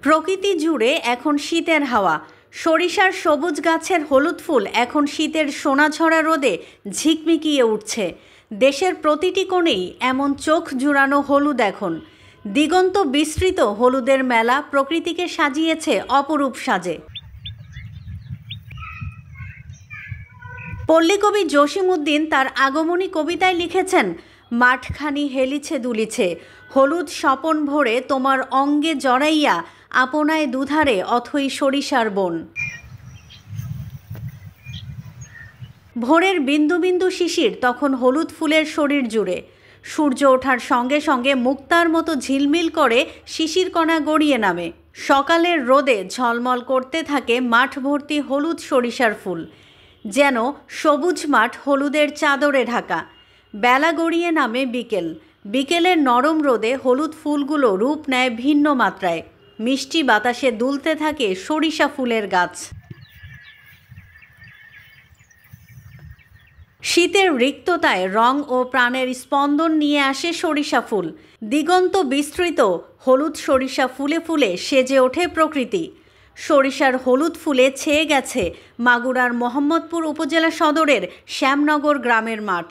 প্রকৃতি জুড়ে এখন শীতের হাওয়া। সরিষার সবুজ গাছের হলুদ ফুল এখন শীতের সোনাঝরা রোদে ঝিকমিকিয়ে উঠছে। দেশের প্রতিটি কোণেই এমন চোখ জুড়ানো হলুদ এখন। দিগন্ত বিস্তৃত হলুদের মেলা প্রকৃতিকে সাজিয়েছে অপরূপ সাজে। পল্লীকবি জসিমউদ্দিন তার আগমনী কবিতায় লিখেছেন, মাঠখানি হেলিছে দুলিছে, হলুদ স্বপন ভরে তোমার অঙ্গে জড়াইয়া, আপনায় দুধারে অথই সরিষার বন। ভোরের বিন্দু বিন্দু শিশির তখন হলুদ ফুলের শরীর জুড়ে। সূর্য ওঠার সঙ্গে সঙ্গে মুক্তার মতো ঝিলমিল করে শিশির কণা গড়িয়ে নামে। সকালের রোদে ঝলমল করতে থাকে মাঠ ভর্তি হলুদ সরিষার ফুল, যেন সবুজ মাঠ হলুদের চাদরে ঢাকা। বেলা গড়িয়ে নামে বিকেল। বিকেলের নরম রোদে হলুদ ফুলগুলো রূপ নেয় ভিন্ন মাত্রায়। মিষ্টি বাতাসে দুলতে থাকে সরিষা ফুলের গাছ। শীতের রিক্ততায় রং ও প্রাণের স্পন্দন নিয়ে আসে সরিষা ফুল। দিগন্ত বিস্তৃত হলুদ সরিষা ফুলে ফুলে সেজে ওঠে প্রকৃতি। সরিষার হলুদ ফুলে ছেয়ে গেছে মাগুরার মোহাম্মদপুর উপজেলা সদরের শ্যামনগর গ্রামের মাঠ।